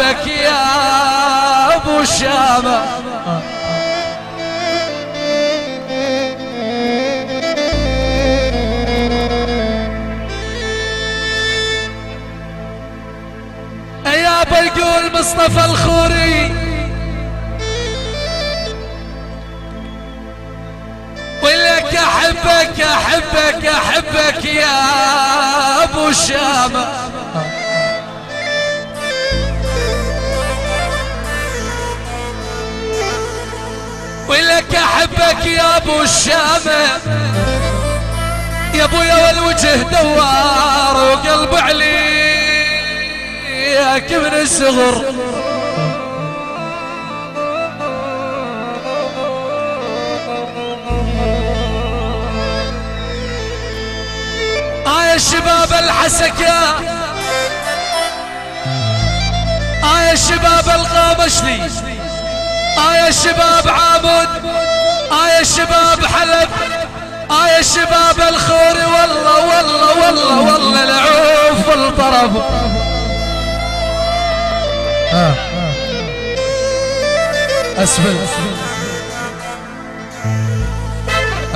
احبك يا ابو شامة. يا بيقول مصطفى الخوري ولك احبك احبك احبك يا ابو شامة. ولك احبك يا ابو الشامة يا ابويا والوجه دوار وقلب عليك من الصغر. يا شباب الحسكة يا شباب القامشلي يا شباب عامد يا شباب حلب يا شباب الخوري والله والله والله والله العوف والطرب. اسفل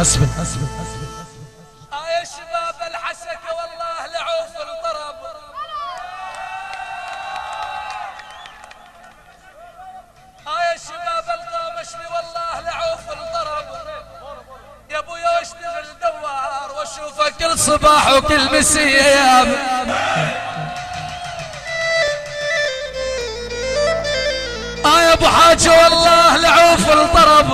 اسفل اسفل يا شباب الحسكة والله العوف والطرب. يا شباب القامشلي والله العوف والطرب. يا ابويا واشتغل دوار واشوفك كل صباح وكل مسية يا يا ابو حاجة والله العوف والطرب.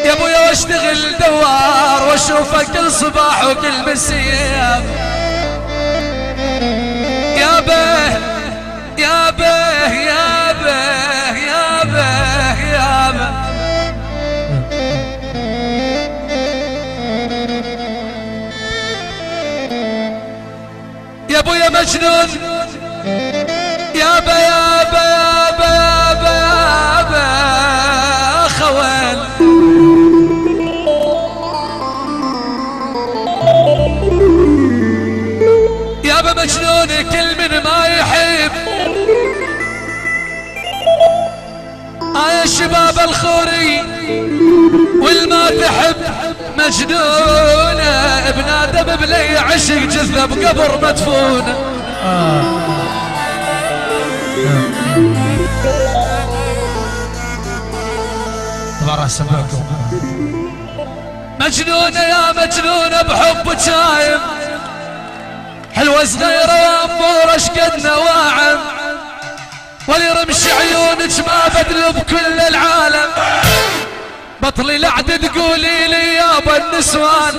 يا ابويا واشتغل دوار واشوفك كل صباح وكل مسية يا به يا به يا به يا به يا به. يا ابويا مجنون يا به يا به يا به يا به يا به خوان. يا به مجنون كل من ما يحب يا شباب الخوري والما تحب مجنونة ابن ادم بلي عشق جثة بقبر مدفونة. مجنونة يا مجنونة بحب شايم حلوة صغيرة يا امور اشقد نواعم ولي رمش عيونك ما بدل بكل العالم. بطلي لعد تقولي لي يابا النسوان